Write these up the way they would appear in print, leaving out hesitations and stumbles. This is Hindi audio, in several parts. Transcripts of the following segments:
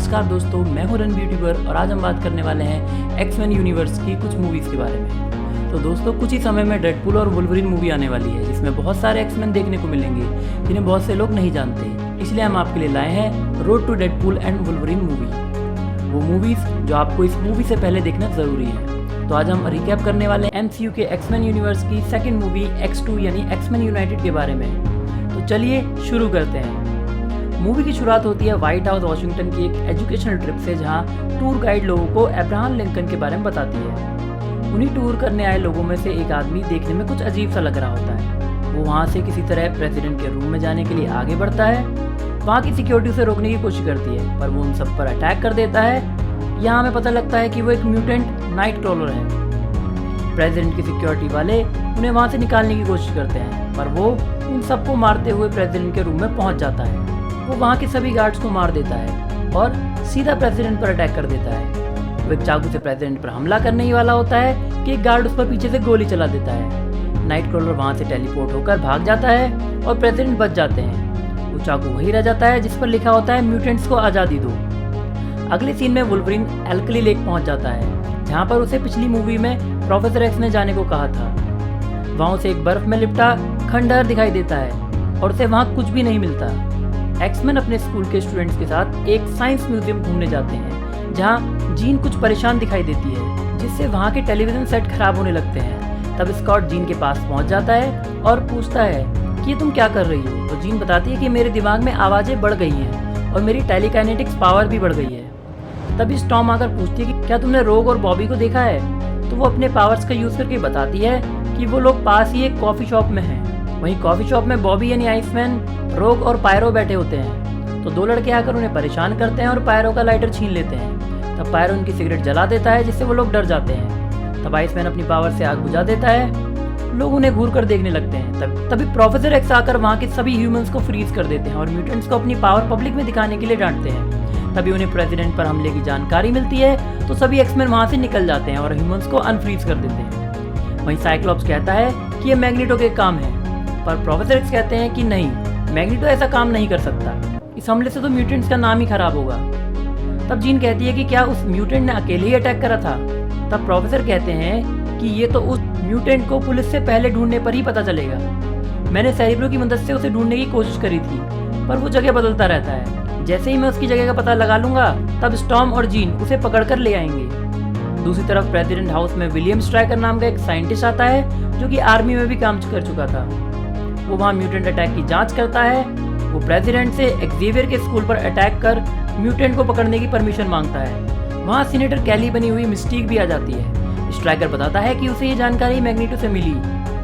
नमस्कार दोस्तों, मैं हूं रन यूट्यूबर और आज हम बात करने वाले हैं एक्समैन यूनिवर्स की कुछ मूवीज़ के बारे में। तो दोस्तों, कुछ ही समय में डेडपूल और वुल्वरीन मूवी आने वाली है जिसमें बहुत सारे एक्समैन देखने को मिलेंगे जिन्हें बहुत से लोग नहीं जानते। इसलिए हम आपके लिए लाए हैं road to Deadpool and Wolverine movie, वो मूवीज़ जो आपको इस मूवी से पहले देखना ज़रूरी है। तो आज हम रिकैप करने वाले हैं MCU के एक्समैन यूनिवर्स की सेकेंड मूवी X2 यानी एक्समैन यूनाइटेड के बारे में। तो चलिए शुरू करते हैं। मूवी की शुरुआत होती है व्हाइट हाउस वाशिंगटन की एक एजुकेशनल ट्रिप से, जहां टूर गाइड लोगों को अब्राहम लिंकन के बारे में बताती है। उन्हीं टूर करने आए लोगों में से एक आदमी देखने में कुछ अजीब सा लग रहा होता है। वो वहां से किसी तरह प्रेसिडेंट के रूम में जाने के लिए आगे बढ़ता है। वहां की सिक्योरिटी उसे रोकने की कोशिश करती है, पर वो उन सब पर अटैक कर देता है। यहाँ हमें पता लगता है कि वो एक म्यूटेंट नाइट क्रॉलर है। प्रेसिडेंट की सिक्योरिटी वाले उन्हें वहां से निकालने की कोशिश करते हैं, पर वो उन सबको मारते हुए प्रेसिडेंट के रूम में पहुंच जाता है। वो वहाँ के सभी गार्ड्स को मार देता है और सीधा प्रेसिडेंट पर अटैक कर देता है। वो एक चाकू से प्रेसिडेंट पर हमला करने ही वाला होता है कि एक गार्ड उस पर पीछे से गोली चला देता है। नाइट क्रॉलर वहाँ से टेलीपोर्ट होकर भाग जाता है और प्रेसिडेंट बच जाते हैं। वो चाकू वही रह जाता है जिस पर लिखा होता है म्यूटेंट्स को आज़ादी दो। अगले सीन में वुल्वरीन एल्कली लेक पहुँच जाता है, जहाँ पर उसे पिछली मूवी में प्रोफेसर एक्स ने जाने को कहा था। वहाँ उसे एक बर्फ में लिपटा खंडहर दिखाई देता है और उसे वहाँ कुछ भी नहीं मिलता। एक्समैन अपने स्कूल के स्टूडेंट्स के साथ एक साइंस म्यूजियम घूमने जाते हैं, जहां जीन कुछ परेशान दिखाई देती है, जिससे वहां के टेलीविजन सेट खराब होने लगते हैं। तब स्कॉट जीन के पास पहुंच जाता है और पूछता है कि ये तुम क्या कर रही हो। तो जीन बताती है कि मेरे दिमाग में आवाज़ें बढ़ गई हैं और मेरी टेलीकाइनेटिक्स पावर भी बढ़ गई है। तभी स्टॉर्म आकर पूछती है कि क्या तुमने रोग और बॉबी को देखा है। तो वो अपने पावर्स का यूज़ करके बताती है कि वो लोग पास ही एक कॉफ़ी शॉप में हैं। वहीं कॉफ़ी शॉप में बॉबी यानी आइसमैन, रोग और पायरो बैठे होते हैं। तो दो लड़के आकर उन्हें परेशान करते हैं और पायरो का लाइटर छीन लेते हैं। तब पायरो उनकी सिगरेट जला देता है, जिससे वो लोग डर जाते हैं। तब आइसमैन अपनी पावर से आग बुझा देता है। लोग उन्हें घूर कर देखने लगते हैं। तभी प्रोफेसर एक्स आकर वहाँ के सभी ह्यूमंस को फ्रीज कर देते हैं और म्यूटेंट्स को अपनी पावर पब्लिक में दिखाने के लिए डांटते हैं। तभी उन्हें प्रेसिडेंट पर हमले की जानकारी मिलती है, तो सभी एक्समैन वहाँ से निकल जाते हैं और ह्यूमंस को अनफ्रीज कर देते हैं। वहीं साइक्लॉप्स कहता है कि ये मैग्नेटो के काम है, पर प्रोफेसर एक्स कहते हैं कि नहीं, मैग्नेटो ऐसा काम नहीं कर सकता। इस हमले से तो म्यूटेंट्स का नाम ही खराब होगा। तब जीन कहती है कि क्या उस म्यूटेंट ने अकेले ही अटैक करा था। तब प्रोफेसर कहते हैं कि ये तो उस म्यूटेंट को पुलिस से पहले ढूंढने पर ही पता चलेगा। मैंने सेरिब्रो की मदद से उसे ढूंढने की कोशिश करी थी, पर वो जगह बदलता रहता है। जैसे ही मैं उसकी जगह का पता लगा लूंगा, तब स्टॉर्म और जीन उसे पकड़ कर ले आएंगे। दूसरी तरफ प्रेसिडेंट हाउस में विलियम स्ट्राइकर नाम का एक साइंटिस्ट आता है, जो कि आर्मी में भी काम कर चुका था। वो वहाँ म्यूटेंट अटैक की जांच करता है। वो प्रेसिडेंट से एक्जेवियर के स्कूल पर अटैक कर म्यूटेंट को पकड़ने की परमिशन मांगता है। वहाँ सीनेटर कैली बनी हुई मिस्टीक भी आ जाती है। स्ट्राइकर बताता है कि उसे ये जानकारी मैग्नेटो से मिली,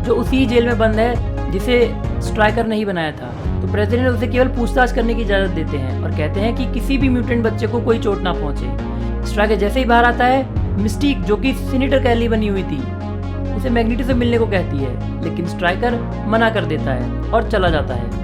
जो उसी जेल में बंद है जिसे स्ट्राइकर ने ही बनाया था। तो प्रेसिडेंट उसे केवल पूछताछ करने की इजाज़त देते हैं और कहते हैं कि किसी भी म्यूटेंट बच्चे को कोई चोट ना पहुँचे। स्ट्राइकर जैसे ही बाहर आता है, मिस्टीक जो कि सीनेटर कैली बनी हुई थी उसे मैग्नेटो से मिलने को कहती है, लेकिन स्ट्राइकर मना कर देता है और चला जाता है।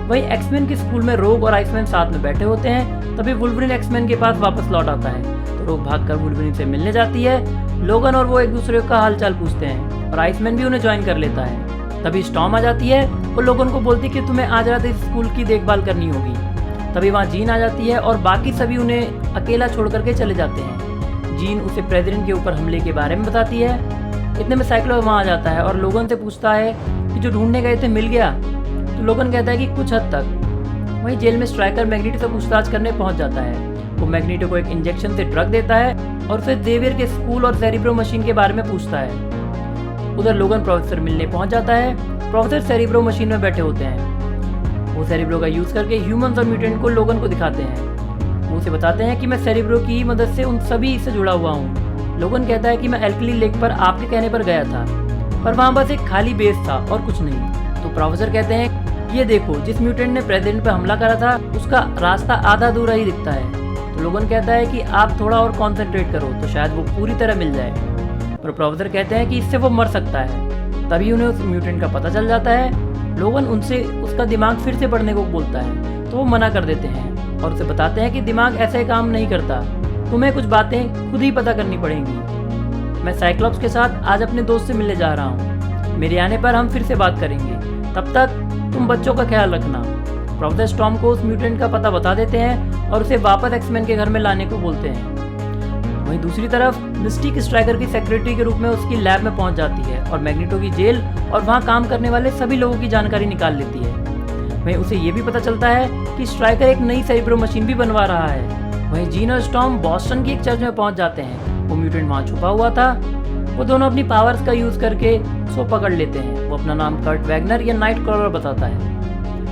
वहीं एक्समैन के स्कूल में रोग और आइसमैन साथ में बैठे होते हैं। तभी वुल्वरीन एक्समैन के पास वापस लौट आता है, तो रोग भागकर वुल्वरीन से मिलने जाती है। लोगन और वो एक दूसरे का हालचाल पूछते हैं और आइसमैन भी उन्हें ज्वाइन कर लेता है। तभी स्टॉर्म आ जाती है और लोगन को बोलती है कि तुम्हें आज रात इस स्कूल की देखभाल करनी होगी। तभी वहाँ जीन आ जाती है और बाकी सभी उन्हें अकेला छोड़ करके चले जाते हैं। जीन उसे प्रेसिडेंट के ऊपर हमले के बारे में बताती है। इतने में साइक्लॉप्स वहाँ आ जाता है और लोगन से पूछता है कि जो ढूंढने गए थे मिल गया। तो लोगन कहता है कि कुछ हद तक। वहीं जेल में स्ट्राइकर मैग्नेटो से पूछताछ करने पहुँच जाता है। वो मैग्नेटो को एक इंजेक्शन से ड्रग देता है और उसे जेवियर के स्कूल और सेरिब्रो मशीन के बारे में पूछता है। उधर लोगन प्रोफेसर मिलने पहुँच जाता है। प्रोफेसर सेरिब्रो मशीन में बैठे होते हैं। वो सेरिब्रो का यूज़ करके ह्यूमंस और म्यूटेंट को लोगन को दिखाते हैं। वो उसे बताते हैं कि मैं सेरिब्रो की मदद से उन सभी से जुड़ा हुआ हूँ। लोगन कहता है कि मैं एल्कली लेक पर आपके कहने पर गया था, पर वहाँ बस एक खाली बेस था और कुछ नहीं। तो प्रोफेसर कहते हैं कि ये देखो, जिस म्यूटेंट ने प्रेसिडेंट पर हमला करा था उसका रास्ता आधा अधूरा ही दिखता है। तो लोगन कहता है कि आप थोड़ा और कॉन्सेंट्रेट करो तो शायद वो पूरी तरह मिल जाए। पर प्रोफेसर कहते हैं कि इससे वो मर सकता है। तभी उन्हें उस म्यूटेंट का पता चल जाता है। लोगन उनसे उसका दिमाग फिर से पढ़ने को बोलता है, तो वो मना कर देते हैं और उसे बताते हैं कि दिमाग ऐसे काम नहीं करता, तुम्हें कुछ बातें खुद ही पता करनी पड़ेंगी। मैं साइक्लॉप्स के साथ आज अपने दोस्त से मिलने जा रहा हूँ। मेरे आने पर हम फिर से बात करेंगे। तब तक तुम बच्चों का ख्याल रखना। प्रोफेसर स्टॉर्म को उस म्यूटेंट का पता बता देते हैं और उसे वापस एक्समैन के घर में लाने को बोलते हैं। वहीं दूसरी तरफ मिस्टिक स्ट्राइकर की सेक्रेटरी के रूप में उसकी लैब में पहुंच जाती है और मैग्नेटो की जेल और वहां काम करने वाले सभी लोगों की जानकारी निकाल लेती है। वहीं उसे ये भी पता चलता है कि स्ट्राइकर एक नई सेरिब्रो मशीन भी बनवा रहा है। वहीं जीन और स्टॉर्म बॉस्टन की एक चर्च में पहुंच जाते हैं। वो म्यूटेंट वहां छुपा हुआ था। वो दोनों अपनी पावर्स का यूज करके उसको पकड़ लेते हैं। वो अपना नाम कर्ट वैगनर या नाइट क्रॉलर बताता है।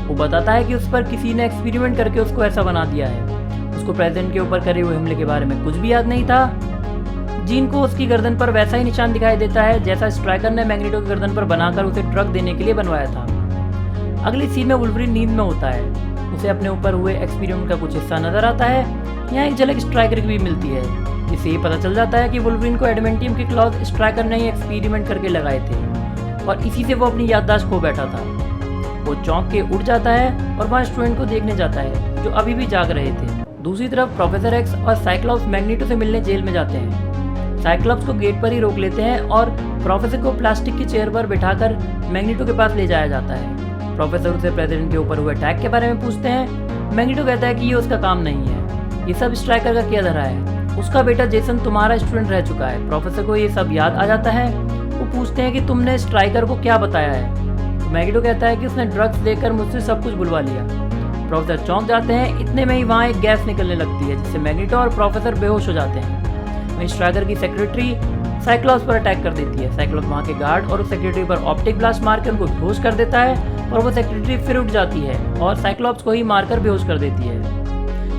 वो बताता है कि उस पर किसी ने एक्सपेरिमेंट करके उसको ऐसा बना दिया है। उसको प्रेसिडेंट के ऊपर करे हुए हमले के बारे में कुछ भी याद नहीं था। जीन को उसकी गर्दन पर वैसा ही निशान दिखाई देता है जैसा स्ट्राइकर ने मैग्नेटो की गर्दन पर बनाकर उसे ट्रक देने के लिए बनवाया था। अगली सीन में वुल्वरीन नींद में होता है। उसे अपने ऊपर हुए एक्सपेरिमेंट का कुछ हिस्सा नजर आता है। यहाँ एक झलक स्ट्राइकर की भी मिलती है, जिससे ये पता चल जाता है कि वुल्वरीन को एडमेंटियम के क्लॉथ स्ट्राइकर ने ही एक्सपेरिमेंट करके लगाए थे और इसी से वो अपनी याददाश्त खो बैठा था। वो चौंक के उठ जाता है और वहाँ स्टूडेंट को देखने जाता है जो अभी भी जाग रहे थे। दूसरी तरफ प्रोफेसर एक्स और साइक्लॉप्स मैग्नेटो से मिलने जेल में जाते हैं। साइक्लॉप्स को गेट पर ही रोक लेते हैं और प्रोफेसर को प्लास्टिक की चेयर पर बिठाकर मैग्नेटो के पास ले जाया जाता है। प्रोफेसर उसे प्रेसिडेंट के ऊपर हुए अटैक के बारे में पूछते हैं। मैग्नेटो कहता है कि ये उसका काम नहीं है, ये सब स्ट्राइकर का किया धरा है। उसका बेटा जेसन तुम्हारा स्टूडेंट रह चुका है। प्रोफेसर को ये सब याद आ जाता है। वो पूछते हैं कि तुमने स्ट्राइकर को क्या बताया है। तो मैग्नेटो कहता है कि उसने ड्रग्स देकर मुझसे सब कुछ बुलवा लिया। प्रोफेसर चौंक जाते हैं। इतने में ही वहाँ एक गैस निकलने लगती है जिससे मैग्नेटो और प्रोफेसर बेहोश हो जाते हैं। वहीं स्ट्राइकर की सेक्रेटरी साइक्लॉप्स पर अटैक कर देती है। साइक्लॉप्स वहाँ के गार्ड और उस सेक्रेटरी पर ऑप्टिक ब्लास्ट मारकर उनको बेहोश कर देता है और वो सेक्रेटरी फिर उठ जाती है और साइक्लॉप्स को ही मारकर बेहोश कर देती है।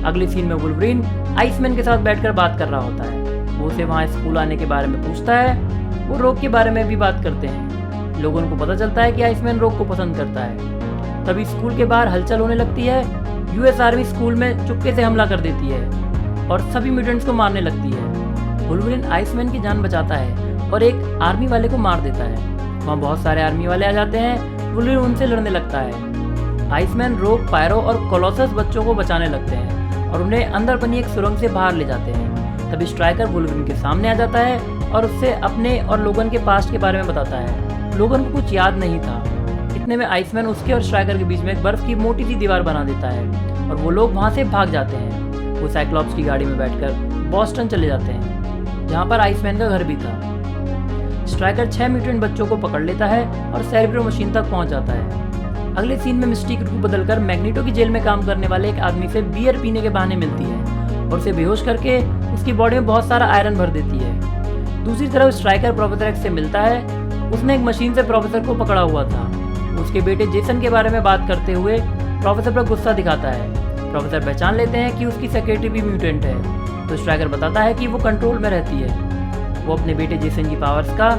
अगली सीन में वुल्वरीन आइसमैन के साथ बैठकर बात कर रहा होता है। वो उसे वहाँ स्कूल आने के बारे में पूछता है। वो रोग के बारे में भी बात करते हैं। लोगों को पता चलता है कि आइसमैन रोग को पसंद करता है। तभी स्कूल के बाहर हलचल होने लगती है। यूएस आर्मी स्कूल में चुपके से हमला कर देती है और सभी म्यूटेंट्स को मारने लगती है। वुल्वरीन आइसमैन की जान बचाता है और एक आर्मी वाले को मार देता है। वहाँ बहुत सारे आर्मी वाले आ जाते हैं। वुल्वरीन उनसे लड़ने लगता है। आइसमैन, रोग, पायरो और कोलोसस बच्चों को बचाने लगते हैं और उन्हें अंदर बनी एक सुरंग से बाहर ले जाते हैं। तभी स्ट्राइकर वुल्वरीन के सामने आ जाता है और उससे अपने और लोगन के पास्ट के बारे में बताता है। लोगन को कुछ याद नहीं था। इतने में आइसमैन उसके और स्ट्राइकर के बीच में एक बर्फ की मोटी सी दीवार बना देता है और वो लोग वहाँ से भाग जाते हैं। वो साइक्लॉप्स की गाड़ी में बैठकर बॉस्टन चले जाते हैं जहाँ पर आइसमैन का घर भी था। स्ट्राइकर 6 म्यूटेंट बच्चों को पकड़ लेता है और सेरिब्रो मशीन तक पहुँच जाता है। अगले सीन में मिस्टिक रूप बदलकर मैग्नेटो की जेल में काम करने वाले एक आदमी से बियर पीने के बहाने मिलती है और उसे बेहोश करके उसकी बॉडी में बहुत सारा आयरन भर देती है। दूसरी तरफ स्ट्राइकर प्रोफेसर एक्स से मिलता है। उसने एक मशीन से प्रोफेसर को पकड़ा हुआ था। उसके बेटे जेसन के बारे में बात करते हुए प्रोफेसर पर गुस्सा दिखाता है। प्रोफेसर पहचान लेते हैं कि उसकी सेक्रेटरी भी म्यूटेंट है। तो स्ट्राइकर बताता है कि वो कंट्रोल में रहती है। वो अपने बेटे जेसन की पावर्स का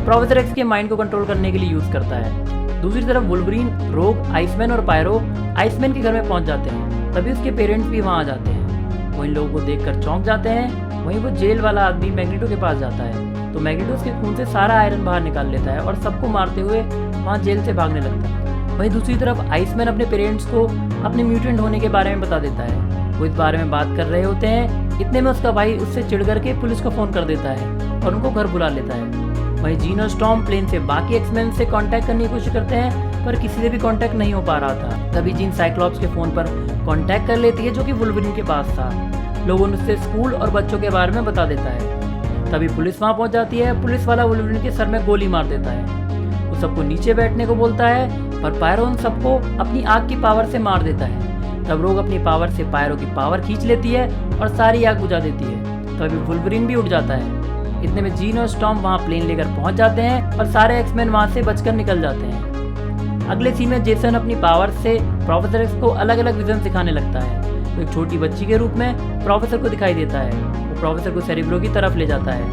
प्रोफेसर एक्स के माइंड को कंट्रोल करने के लिए यूज करता है। दूसरी तरफ वुल्वरीन, रोग, आइसमैन और पायरो आइसमैन के घर में पहुंच जाते हैं। तभी उसके पेरेंट्स भी वहां आ जाते हैं। वो इन लोगों को देखकर चौंक जाते हैं। वहीं वो जेल वाला आदमी मैग्नेटो के पास जाता है तो मैग्नेटो उसके खून से सारा आयरन बाहर निकाल लेता है और सबको मारते हुए वहाँ जेल से भागने लगता है। वहीं दूसरी तरफ आइसमैन अपने पेरेंट्स को अपने म्यूटेंट होने के बारे में बता देता है। वो इस बारे में बात कर रहे होते हैं। इतने में उसका भाई उससे चिढ़ करके पुलिस को फोन कर देता है और उनको घर बुला लेता है। वहीं जीन और स्टॉर्म प्लेन से बाकी एक्समैन से कांटेक्ट करने की कोशिश करते हैं पर किसी से भी कांटेक्ट नहीं हो पा रहा था। तभी जीन साइक्लॉप्स के फोन पर कांटेक्ट कर लेती है जो कि वुल्वरीन के पास था। लोगों ने उससे स्कूल और बच्चों के बारे में बता देता है। तभी पुलिस वहां पहुंच जाती है। पुलिस वाला वुल्वरीन के सर में गोली मार देता है। वो सबको नीचे बैठने को बोलता है पर पायरो उन सबको अपनी आग की पावर से मार देता है। तब रोग अपनी पावर से पायरो की पावर खींच लेती है और सारी आग बुझा देती है। तभी वुल्वरीन भी उठ जाता है। इतने में जीन और स्टॉर्म वहाँ प्लेन लेकर पहुंच जाते हैं और सारे एक्समैन वहाँ से बचकर निकल जाते हैं। अगले सीन में जेसन अपनी पावर से प्रोफेसर एक्स को अलग अलग विजन सिखाने लगता है। वो एक छोटी बच्ची के रूप में प्रोफेसर को दिखाई देता है। वो प्रोफेसर को सेरिब्रो की तरफ ले जाता है।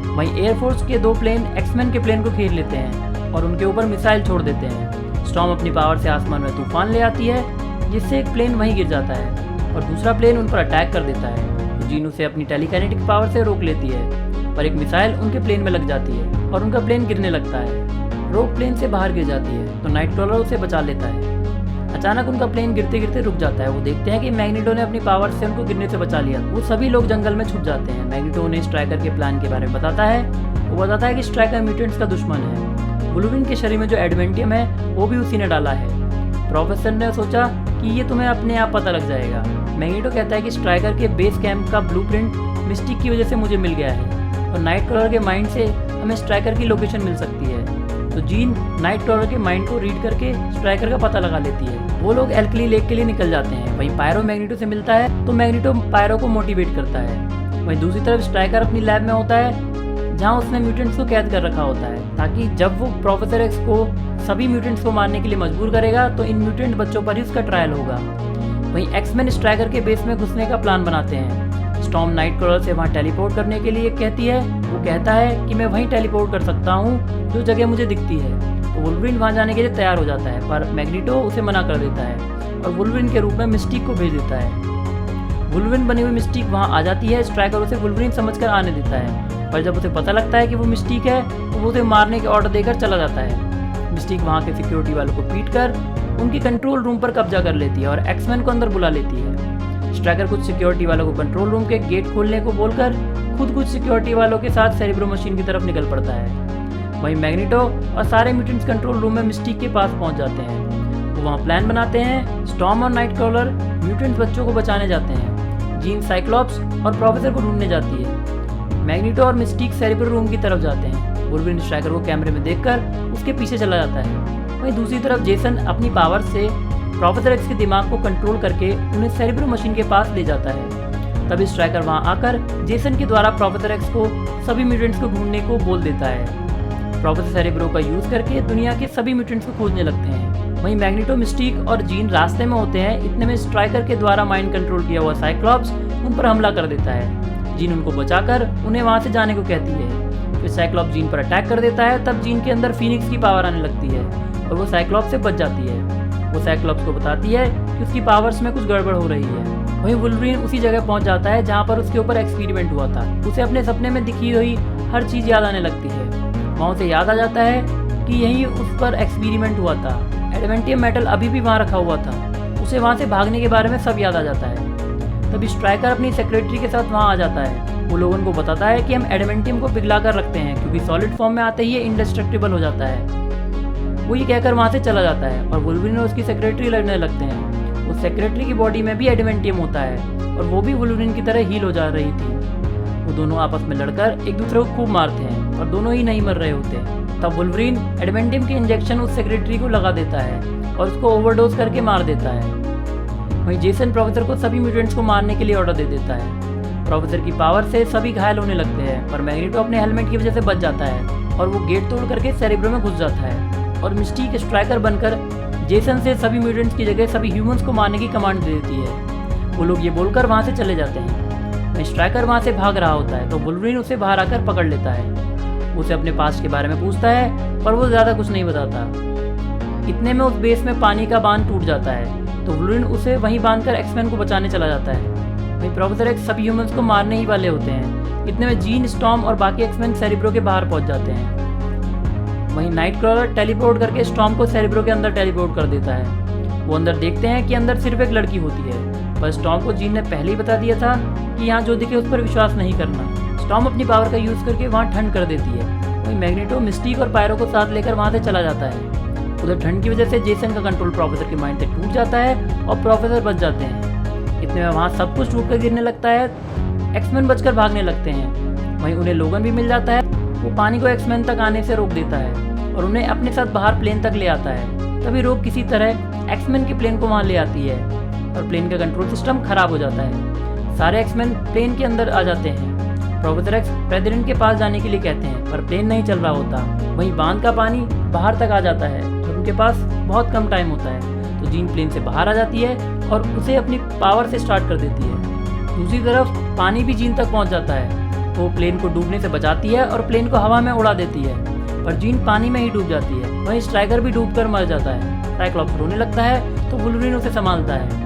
वहीं एयरफोर्स के 2 प्लेन एक्समैन के प्लेन को घेर लेते हैं और उनके ऊपर मिसाइल छोड़ देते हैं। स्टॉर्म अपनी पावर से आसमान में तूफान ले आती है जिससे एक प्लेन वहीं गिर जाता है और दूसरा प्लेन उन पर अटैक कर देता है। तो जीन उसे अपनी टेलीकाइनेटिक पावर से रोक लेती है पर एक मिसाइल उनके प्लेन में लग जाती है और उनका प्लेन गिरने लगता है। रोग प्लेन से बाहर गिर जाती है तो नाइट क्रॉलर उसे बचा लेता है। अचानक उनका प्लेन गिरते गिरते रुक जाता है। वो देखते हैं कि मैग्नेटो ने अपनी पावर से उनको गिरने से बचा लिया। वो सभी लोग जंगल में छुप जाते हैं। मैग्नेटो उन्हें स्ट्राइकर के प्लान के बारे में बताता है। वो बताता है कि स्ट्राइकर म्यूटेंट्स का दुश्मन है। वुल्वरीन के शरीर में जो एडमेंटियम है वो भी उसी ने डाला है। प्रोफेसर ने सोचा कि कि ये तुम्हें अपने आप पता लग जाएगा। मैग्नीटो कहता है कि स्ट्राइकर के बेस कैंप का ब्लूप्रिंट मिस्टिक की वजह से मुझे मिल गया है और नाइटक्रॉलर के माइंड से हमें स्ट्राइकर की लोकेशन मिल सकती है। तो जीन नाइटक्रॉलर के माइंड को रीड करके स्ट्राइकर का पता लगा लेती है। वो लोग एल्कली लेक के लिए निकल जाते हैं। वहीं पायरो मैग्नीटो से मिलता है तो मैग्नीटो पायरो को मोटिवेट करता है। वहीं दूसरी तरफ स्ट्राइकर अपनी लैब में होता है जहाँ उसने म्यूटेंट्स को कैद कर रखा होता है ताकि जब वो प्रोफेसर एक्स को सभी म्यूटेंट्स को मारने के लिए मजबूर करेगा तो इन म्यूटेंट बच्चों पर ही उसका ट्रायल होगा। वहीं एक्समैन स्ट्राइकर के बेस में घुसने का प्लान बनाते हैं। स्टॉर्म नाइटक्रॉलर से वहाँ टेलीपोर्ट करने के लिए कहती है। वो कहता है कि मैं वहीं टेलीपोर्ट कर सकता हूँ जो जगह मुझे दिखती है। तो वुल्वरिन वहाँ जाने के लिए तैयार हो जाता है पर मैग्नीटो उसे मना कर देता है और वुल्वरिन के रूप में मिस्टिक को भेज देता है। वुल्वरिन बनी हुई मिस्टिक वहाँ आ जाती है। स्ट्राइकर उसे वुल्वरिन समझकर आने देता है पर जब उसे पता लगता है कि वो मिस्टिक है तो वो उसे मारने के ऑर्डर देकर चला जाता है। मिस्टिक वहाँ के सिक्योरिटी वालों को पीट कर उनकी कंट्रोल रूम पर कब्जा कर लेती है और एक्समैन को अंदर बुला लेती है। स्ट्राइकर कुछ सिक्योरिटी वालों को कंट्रोल रूम के गेट खोलने को बोलकर खुद कुछ सिक्योरिटी वालों के साथ सेरेब्रो मशीन की तरफ निकल पड़ता है। वहीं मैग्नीटो और सारे म्यूटेंट्स कंट्रोल रूम में मिस्टिक के पास पहुंच जाते हैं। वो वहाँ प्लान बनाते हैं। स्टॉर्म और नाइटक्रॉलर म्यूटेंट्स बच्चों को बचाने जाते हैं। जीन साइक्लॉप्स और प्रोफेसर को ढूंढने जाती है। मैग्नीटो और मिस्टिक सेरेब्रो रूम की तरफ जाते हैं। वुल्वरिन स्ट्राइकर को कैमरे में देखकर उसके पीछे चला जाता है। वहीं दूसरी तरफ जेसन अपनी पावर से प्रोफेसर एक्स के दिमाग को कंट्रोल करके उन्हें सेरेब्रो मशीन के पास ले जाता है। तभी स्ट्राइकर वहां आकर जेसन के द्वारा प्रोफेसर एक्स को सभी म्यूटेंट्स को ढूंढने को बोल देता है। प्रोफेसर सेरेब्रो का यूज करके दुनिया के सभी म्यूटेंट्स को खोजने लगते हैं। वहीं मैग्नीटो, मिस्टिक और जीन रास्ते में होते हैं। इतने में स्ट्राइकर के द्वारा माइंड कंट्रोल किया हुआ साइक्लॉप्स उन पर हमला कर देता है। जीन उनको बचाकर उन्हें वहां से जाने को कहती है। फिर साइक्लॉप्स जीन पर अटैक कर देता है। तब जीन के अंदर फीनिक्स की पावर आने लगती है और वो साइक्लॉप्स से बच जाती है। वो साइक्लॉप्स को बताती है कि उसकी पावर्स में कुछ गड़बड़ हो रही है। वहीं वुल्वरिन उसी जगह पहुंच जाता है जहां पर उसके ऊपर एक्सपेरिमेंट हुआ था। उसे अपने सपने में दिखी हुई हर चीज़ याद आने लगती है। वहाँ उसे याद आ जाता है कि यहीं उस पर एक्सपेरिमेंट हुआ था। एडवेंटियम मेटल अभी भी वहाँ रखा हुआ था। उसे वहाँ से भागने के बारे में सब याद आ जाता है। तभी स्ट्राइकर अपनी सेक्रेटरी के साथ वहाँ आ जाता है। वो लोगों को बताता है कि हम एडवेंटियम को पिघला कर रखते हैं क्योंकि सॉलिड फॉर्म में आते ही ये इंडेस्ट्रक्टिबल हो जाता है। वो ये कहकर वहाँ से चला जाता है और वुल्वरिन और उसकी सेक्रेटरी लड़ने लगते हैं। उस सेक्रेटरी की बॉडी में भी एडवेंटियम होता है और वो भी वुल्वरिन की तरह हील हो जा रही थी। वो दोनों आपस में लड़कर एक दूसरे को खूब मारते हैं और दोनों ही नहीं मर रहे होते। तब वुल्वरिन एडवेंटियम के इंजेक्शन उस सेक्रेटरी को लगा देता है और उसको ओवरडोज करके मार देता है। वहीं जेसन प्रोफेसर को सभी म्यूटेंट्स को मारने के लिए ऑर्डर दे देता है। प्रोफेसर की पावर से सभी घायल होने लगते हैं पर मैग्नीटो अपने हेलमेट की वजह से बच जाता है और वो गेट तोड़ करके सेरेब्रो में घुस जाता है और मिस्टिक स्ट्राइकर बनकर जेसन से सभी म्यूटेंट्स की जगह सभी ह्यूमंस को मारने की कमांड दे देती है। वो लोग ये बोलकर वहाँ से चले जाते हैं। स्ट्राइकर वहाँ से भाग रहा होता है तो वुल्वरिन उसे बाहर आकर पकड़ लेता है। उसे अपने पास्ट के बारे में पूछता है पर वो ज़्यादा कुछ नहीं बताता। इतने में उस बेस में पानी का बांध टूट जाता है तो वुल्वरिन उसे वहीं बांधकर एक्समैन को बचाने चला जाता है। वहीं प्रोफेसर एक्स सभी ह्यूमंस को मारने ही वाले होते हैं। इतने में जीन, स्टॉर्म और बाकी एक्समैन सेरेब्रो के बाहर पहुँच जाते हैं। वहीं नाइटक्रॉलर टेलीपोर्ट करके स्टॉर्म को सेरेब्रो के अंदर टेलीपोर्ट कर देता है। वो अंदर देखते हैं कि अंदर सिर्फ एक लड़की होती है पर स्टॉर्म को जीन ने पहले ही बता दिया था कि यहाँ जो दिखे उस पर विश्वास नहीं करना। स्टॉर्म अपनी पावर का यूज़ करके वहाँ ठंड कर देती है। वहीं मैग्नीटो, मिस्टिक और पायरो को साथ लेकर वहाँ से चला जाता है। उधर ठंड की वजह से जेसन का कंट्रोल प्रोफेसर के माइंड से टूट जाता है और प्रोफेसर बच जाते हैं। इतने में वहाँ सब कुछ टूट कर गिरने लगता है। एक्समैन बचकर भागने लगते हैं। वहीं उन्हें लोगन भी मिल जाता है। वो पानी को एक्समैन तक आने से रोक देता है और उन्हें अपने साथ बाहर प्लेन तक ले आता है। तभी रोक किसी तरह एक्समैन के प्लेन को वहाँ ले आती है और प्लेन का कंट्रोल सिस्टम खराब हो जाता है। सारे एक्समैन प्लेन के अंदर आ जाते हैं। प्रोफेसर एक्स प्रेसिडेंट के पास जाने के लिए कहते हैं पर प्लेन नहीं चल रहा होता। वहीं बांध का पानी बाहर तक आ जाता है और उनके पास बहुत कम टाइम होता है तो जीन प्लेन से बाहर आ जाती है और उसे अपनी पावर से स्टार्ट कर देती है। दूसरी तरफ पानी भी जीन तक पहुंच जाता है तो वो प्लेन को डूबने से बचाती है और प्लेन को हवा में उड़ा देती है पर जीन पानी में ही डूब जाती है। वहीं स्ट्राइकर भी डूबकर मर जाता है। साइक्लॉप्स रोने लगता है तो वुल्वरिन उसे संभालता है।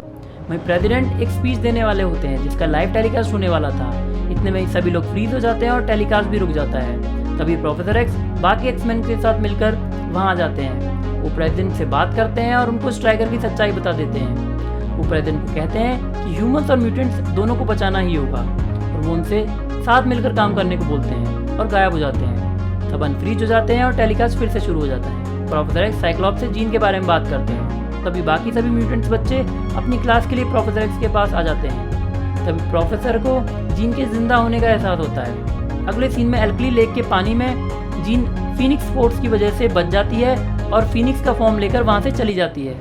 वहीं प्रेसिडेंट एक स्पीच देने वाले होते हैं जिसका लाइव टेलीकास्ट होने वाला था। इतने में सभी लोग फ्रीज हो जाते हैं और टेलीकास्ट भी रुक जाता है। तभी प्रोफेसर एक्स बाकी एक्समैन के साथ मिलकर वहाँ आ जाते हैं। वो प्रेसिडेंट से बात करते हैं और उनको स्ट्राइकर की सच्चाई बता देते हैं। वो प्रेसिडेंट को कहते हैं कि ह्यूमंस और म्यूटेंट्स दोनों को बचाना ही होगा और वो उनसे साथ मिलकर काम करने को बोलते हैं और गायब हो जाते हैं। तब अनफ्रीज हो जाते हैं और टेलीकास्ट फिर से शुरू हो जाता है। प्रोफेसर एक्स साइक्लॉप्स से जीन के बारे में बात करते हैं। तभी बाकी सभी म्यूटेंट्स बच्चे अपनी क्लास के लिए प्रोफेसर एक्स के पास आ जाते हैं। तभी प्रोफेसर को जीन के जिंदा होने का एहसास होता है। अगले सीन में एल्कली लेक के पानी में जीन फीनिक्स फोर्स की वजह से बच जाती है और फीनिक्स का फॉर्म लेकर वहाँ से चली जाती है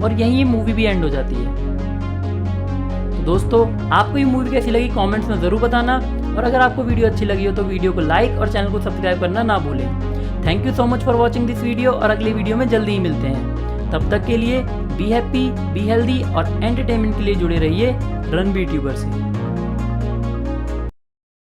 और यहीं ये मूवी भी एंड हो जाती है। तो दोस्तों, आपको ये मूवी कैसी लगी कमेंट्स में ज़रूर बताना, और अगर आपको वीडियो अच्छी लगी हो तो वीडियो को लाइक और चैनल को सब्सक्राइब करना ना भूलें। Thank you so much for watching this video, और अगली वीडियो में जल्दी ही मिलते हैं। तब तक के लिए बी हैप्पी, बी हेल्दी और एंटरटेनमेंट के लिए जुड़े रहिए रणबीर ट्यूबर से।